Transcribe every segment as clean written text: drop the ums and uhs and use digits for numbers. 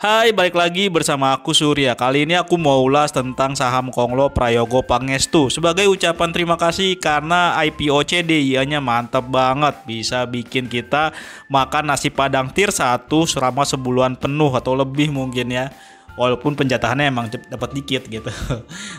Hai, balik lagi bersama aku Surya. Kali ini aku mau ulas tentang saham Konglo Prayogo Pangestu. Sebagai ucapan terima kasih karena IPO CDI-nya mantap banget. Bisa bikin kita makan nasi padang tier 1 selama sebulan penuh atau lebih mungkin ya. Walaupun penjatahannya emang dapat dikit gitu.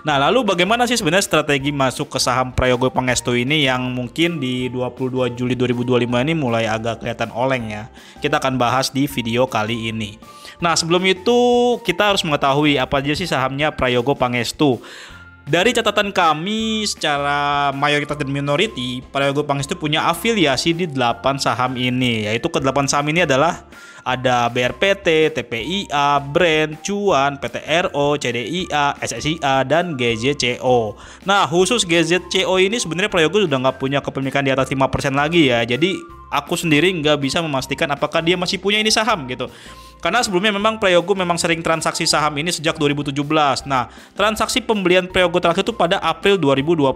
Nah, lalu bagaimana sih sebenarnya strategi masuk ke saham Prayogo Pangestu ini yang mungkin di 22 Juli 2025 ini mulai agak kelihatan oleng ya. Kita akan bahas di video kali ini. Nah, sebelum itu kita harus mengetahui apa aja sih sahamnya Prayogo Pangestu. Dari catatan kami secara mayoritas dan minority, Prayogo Pangestu punya afiliasi di 8 saham ini. Yaitu ke-8 saham ini adalah ada BRPT, TPIA, Brand, Cuan, PTRO, CDIA, SSIA, dan GZCO. Nah, khusus GZCO ini sebenarnya Prayogo sudah nggak punya kepemilikan di atas 5% lagi ya. Jadi aku sendiri nggak bisa memastikan apakah dia masih punya ini saham gitu. Karena sebelumnya memang Prayogo memang sering transaksi saham ini sejak 2017. Nah, transaksi pembelian Prayogo terakhir itu pada April 2020.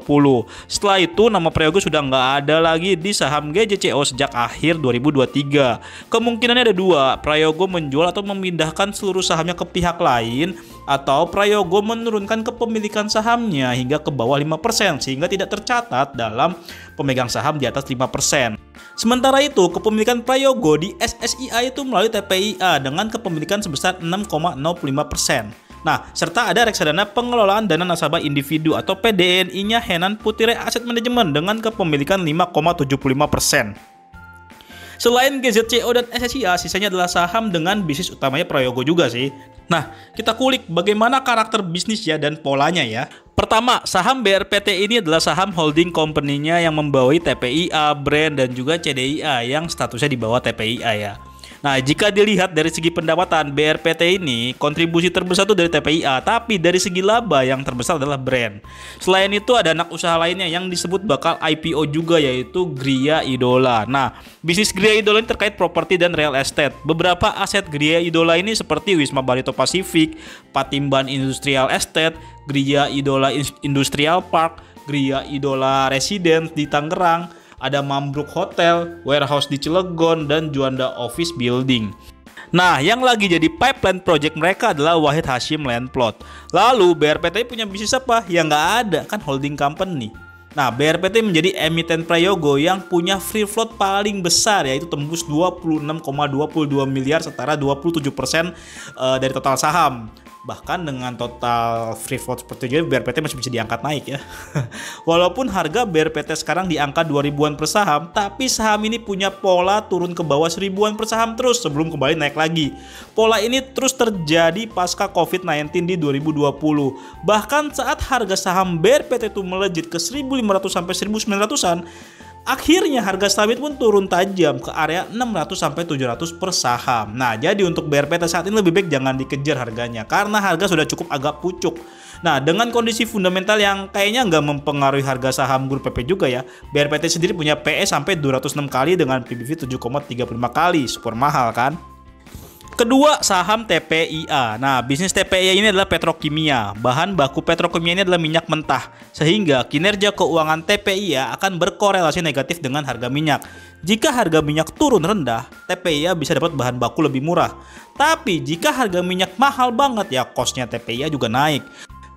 Setelah itu nama Prayogo sudah nggak ada lagi di saham GZCO sejak akhir 2023. Kemungkinannya ada dua, Prayogo menjual atau memindahkan seluruh sahamnya ke pihak lain, atau Prayogo menurunkan kepemilikan sahamnya hingga ke bawah 5% sehingga tidak tercatat dalam pemegang saham di atas 5%. Sementara itu, kepemilikan Prayogo di SSIA itu melalui TPIA dengan kepemilikan sebesar 6,05%. Nah, serta ada reksadana pengelolaan dana nasabah individu atau PDNI-nya Henan Putire Asset Management dengan kepemilikan 5,75%. Selain GZCO dan SSIA, sisanya adalah saham dengan bisnis utamanya Prayogo juga sih. Nah, kita kulik bagaimana karakter bisnisnya dan polanya ya. Pertama, saham BRPT ini adalah saham holding company-nya yang membawahi TPIA, Brand, dan juga CDIA yang statusnya di bawah TPIA ya. Nah, jika dilihat dari segi pendapatan, BRPT ini kontribusi terbesar itu dari TPIA, tapi dari segi laba yang terbesar adalah Brand. Selain itu ada anak usaha lainnya yang disebut bakal IPO juga, yaitu Gria Idola. Nah, bisnis Gria Idola ini terkait properti dan real estate. Beberapa aset Gria Idola ini seperti Wisma Barito Pacific, Patimban Industrial Estate, Gria Idola Industrial Park, Gria Idola Residence di Tangerang, ada Mambruk Hotel, warehouse di Cilegon, dan Juanda Office Building. Nah, yang lagi jadi pipeline project mereka adalah Wahid Hasyim Land Plot. Lalu BRPT punya bisnis apa? Ya nggak ada, kan holding company. Nah, BRPT menjadi emiten Prayogo yang punya free float paling besar, yaitu tembus 26,22 miliar setara 27% dari total saham. Bahkan dengan total free float seperti itu, BRPT masih bisa diangkat naik ya. Walaupun harga BRPT sekarang di angka 2000-an per saham, tapi saham ini punya pola turun ke bawah 1000-an per saham terus sebelum kembali naik lagi. Pola ini terus terjadi pasca COVID-19 di 2020. Bahkan saat harga saham BRPT itu melejit ke 1500 sampai 1900-an, akhirnya harga sawit pun turun tajam ke area 600 sampai 700 per saham. Nah, jadi untuk BRPT saat ini lebih baik jangan dikejar harganya karena harga sudah cukup agak pucuk. Nah, dengan kondisi fundamental yang kayaknya nggak mempengaruhi harga saham grup PP juga ya, BRPT sendiri punya PE sampai 206 kali dengan PBV 7,35 kali, super mahal kan? Kedua, saham TPIA. Nah, bisnis TPIA ini adalah petrokimia. Bahan baku petrokimia ini adalah minyak mentah, sehingga kinerja keuangan TPIA akan berkorelasi negatif dengan harga minyak. Jika harga minyak turun rendah, TPIA bisa dapat bahan baku lebih murah. Tapi jika harga minyak mahal banget, ya cost-nya TPIA juga naik.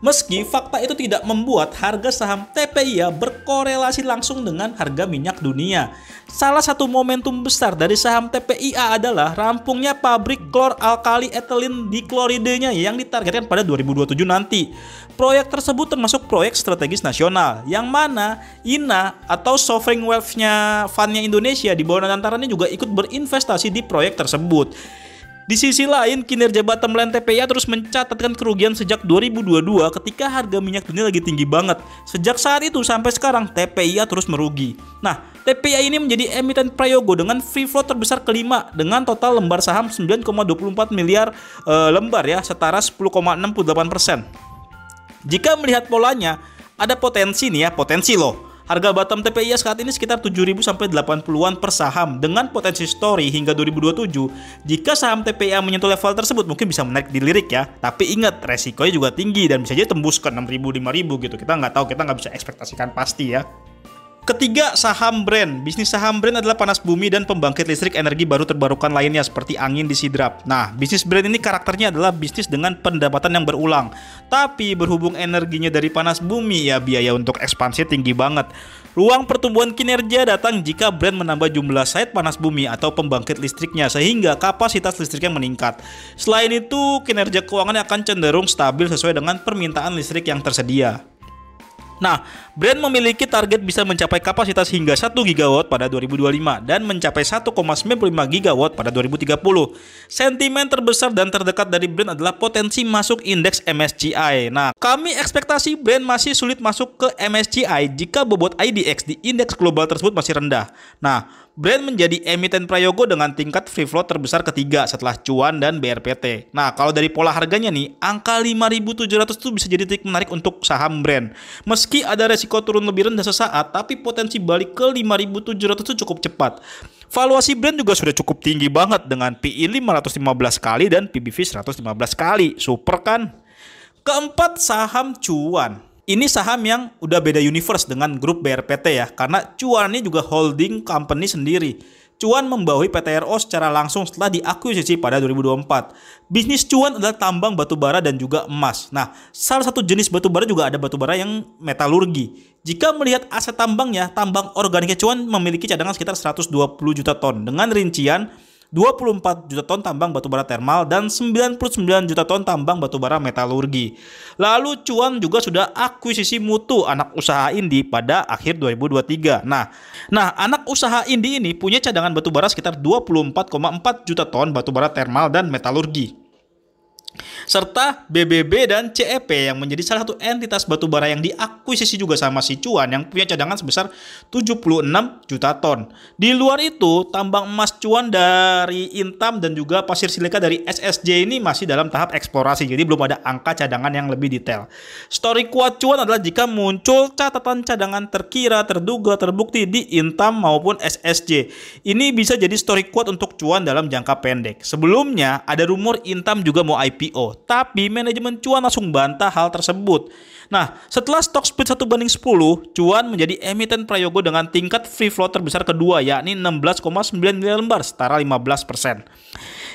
Meski fakta itu tidak membuat harga saham TPIA berkorelasi langsung dengan harga minyak dunia. Salah satu momentum besar dari saham TPIA adalah rampungnya pabrik klor-alkali ethylene dikloridenya yang ditargetkan pada 2027 nanti. Proyek tersebut termasuk proyek strategis nasional, yang mana INA atau Sovereign Wealth-nya Fund-nya Indonesia di bawah Nantara ini juga ikut berinvestasi di proyek tersebut. Di sisi lain, kinerja bottom line TPIA terus mencatatkan kerugian sejak 2022 ketika harga minyak dunia lagi tinggi banget. Sejak saat itu sampai sekarang, TPIA terus merugi. Nah, TPIA ini menjadi emiten Prayogo dengan free float terbesar kelima dengan total lembar saham 9,24 miliar lembar ya, setara 10,68%. Jika melihat polanya, ada potensi nih ya, potensi loh. Harga bottom TPIA saat ini sekitar 7.000 sampai 80-an per saham dengan potensi story hingga 2027. Jika saham TPIA menyentuh level tersebut mungkin bisa menarik dilirik ya. Tapi ingat, resikonya juga tinggi dan bisa jadi tembus ke 6.000, 5.000 gitu. Kita nggak tahu, kita nggak bisa ekspektasikan pasti ya. Ketiga, saham brand. Bisnis saham brand adalah panas bumi dan pembangkit listrik energi baru terbarukan lainnya seperti angin disidrap. Nah, bisnis brand ini karakternya adalah bisnis dengan pendapatan yang berulang. Tapi berhubung energinya dari panas bumi, ya biaya untuk ekspansi tinggi banget. Ruang pertumbuhan kinerja datang jika brand menambah jumlah site panas bumi atau pembangkit listriknya sehingga kapasitas listriknya meningkat. Selain itu, kinerja keuangannya akan cenderung stabil sesuai dengan permintaan listrik yang tersedia. Nah, brand memiliki target bisa mencapai kapasitas hingga 1 gigawatt pada 2025 dan mencapai 1,95 gigawatt pada 2030. Sentimen terbesar dan terdekat dari brand adalah potensi masuk indeks MSCI. Nah, kami ekspektasi brand masih sulit masuk ke MSCI jika bobot IDX di indeks global tersebut masih rendah. Nah, brand menjadi emiten prayogo dengan tingkat free float terbesar ketiga setelah Cuan dan BRPT. Nah, kalau dari pola harganya nih, angka 5.700 itu bisa jadi titik menarik untuk saham brand. Meski ada resiko turun lebih rendah sesaat, tapi potensi balik ke 5.700 itu cukup cepat. Valuasi brand juga sudah cukup tinggi banget dengan PI 515 kali dan PBV 115 kali. Super kan? Keempat, saham Cuan. Ini saham yang udah beda universe dengan grup BRPT ya, karena Cuan ini juga holding company sendiri. Cuan membawahi PTRO secara langsung setelah diakuisisi pada 2024. Bisnis Cuan adalah tambang batubara dan juga emas. Nah, salah satu jenis batubara juga ada batubara yang metalurgi. Jika melihat aset tambangnya, tambang organiknya Cuan memiliki cadangan sekitar 120 juta ton dengan rincian 24 juta ton tambang batubara termal dan 99 juta ton tambang batubara metalurgi. Lalu Cuan juga sudah akuisisi Mutu, anak usaha Indi pada akhir 2023. Nah, anak usaha Indi ini punya cadangan batubara sekitar 24,4 juta ton batubara termal dan metalurgi. Serta BBB dan CEP yang menjadi salah satu entitas batubara yang diakuisisi juga sama si Cuan yang punya cadangan sebesar 76 juta ton. Di luar itu, tambang emas Cuan dari Intam dan juga pasir silika dari SSJ ini masih dalam tahap eksplorasi, jadi belum ada angka cadangan yang lebih detail. Story kuat Cuan adalah jika muncul catatan cadangan terkira, terduga, terbukti di Intam maupun SSJ. Ini bisa jadi story kuat untuk Cuan dalam jangka pendek. Sebelumnya, ada rumor Intam juga mau IPO, tapi manajemen Cuan langsung bantah hal tersebut. Nah, setelah stock split 1/10, Cuan menjadi emiten prayogo dengan tingkat free float terbesar kedua, yakni 16,9 miliar lembar, setara 15%.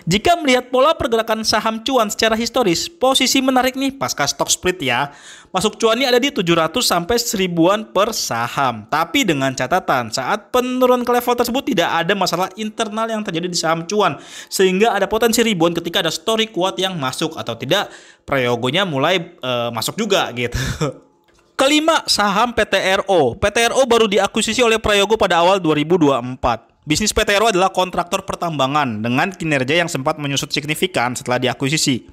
Jika melihat pola pergerakan saham Cuan secara historis, posisi menarik nih pasca stock split ya. Masuk Cuan ini ada di 700 sampai 1000-an per saham. Tapi dengan catatan, saat penurunan ke level tersebut tidak ada masalah internal yang terjadi di saham Cuan, sehingga ada potensi ribuan ketika ada story kuat yang masuk atau tidak, prayogonya mulai masuk juga gitu. Kelima, saham PTRO. PTRO baru diakuisisi oleh Prayogo pada awal 2024. Bisnis PTRO adalah kontraktor pertambangan dengan kinerja yang sempat menyusut signifikan setelah diakuisisi.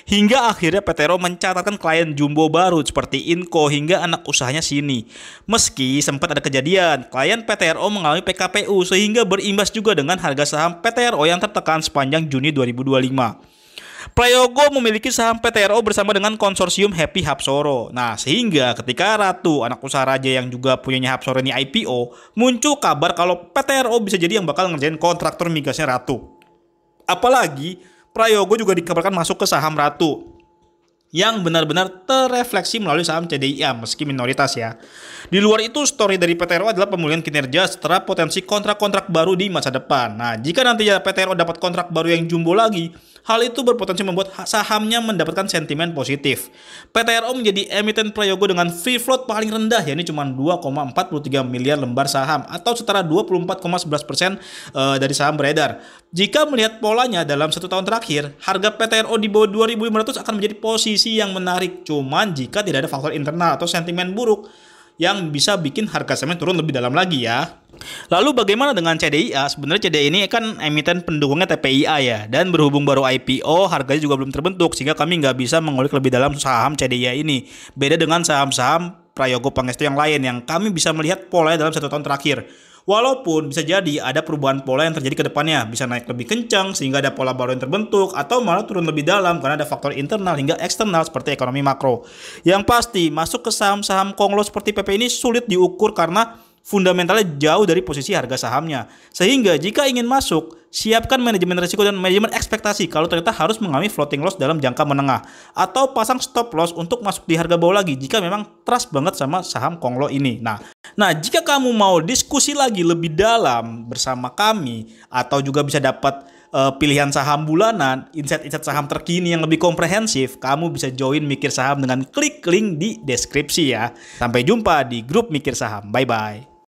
Hingga akhirnya PTRO mencatatkan klien jumbo baru seperti Inco hingga anak usahanya Sini. Meski sempat ada kejadian, klien PTRO mengalami PKPU sehingga berimbas juga dengan harga saham PTRO yang tertekan sepanjang Juni 2025. Prayogo memiliki saham PTRO bersama dengan konsorsium Happy Hapsoro. Nah, sehingga ketika Ratu, anak usaha raja yang juga punyanya Hapsoro ini IPO, muncul kabar kalau PTRO bisa jadi yang bakal ngerjain kontraktor migasnya Ratu. Apalagi, Prayogo juga dikabarkan masuk ke saham Ratu yang benar-benar terrefleksi melalui saham CDIA meski minoritas ya. Di luar itu, story dari PTRO adalah pemulihan kinerja setelah potensi kontrak-kontrak baru di masa depan. Nah, jika nantinya PTRO dapat kontrak baru yang jumbo lagi, hal itu berpotensi membuat sahamnya mendapatkan sentimen positif. PTRO menjadi emiten Prayogo dengan free float paling rendah, yakni cuma 2,43 miliar lembar saham atau setara 24,11% dari saham beredar. Jika melihat polanya dalam 1 tahun terakhir, harga PTRO di bawah 2.500 akan menjadi posisi yang menarik. Cuman jika tidak ada faktor internal atau sentimen buruk yang bisa bikin harga sahamnya turun lebih dalam lagi ya. Lalu bagaimana dengan CDIA? Sebenarnya CDIA ini kan emiten pendukungnya TPIA ya, dan berhubung baru IPO, harganya juga belum terbentuk sehingga kami nggak bisa mengulik lebih dalam saham CDIA ini. Beda dengan saham-saham Prayogo Pangestu yang lain yang kami bisa melihat polanya dalam 1 tahun terakhir. Walaupun bisa jadi ada perubahan pola yang terjadi ke depannya, bisa naik lebih kencang sehingga ada pola baru yang terbentuk, atau malah turun lebih dalam karena ada faktor internal hingga eksternal seperti ekonomi makro. Yang pasti, masuk ke saham-saham konglo seperti PP ini sulit diukur karena fundamentalnya jauh dari posisi harga sahamnya. Sehingga jika ingin masuk, siapkan manajemen risiko dan manajemen ekspektasi kalau ternyata harus mengalami floating loss dalam jangka menengah. Atau pasang stop loss untuk masuk di harga bawah lagi jika memang trust banget sama saham Konglo ini. Nah, jika kamu mau diskusi lagi lebih dalam bersama kami atau juga bisa dapat pilihan saham bulanan, insight-insight saham terkini yang lebih komprehensif, kamu bisa join Mikir Saham dengan klik link di deskripsi ya. Sampai jumpa di grup Mikir Saham. Bye-bye.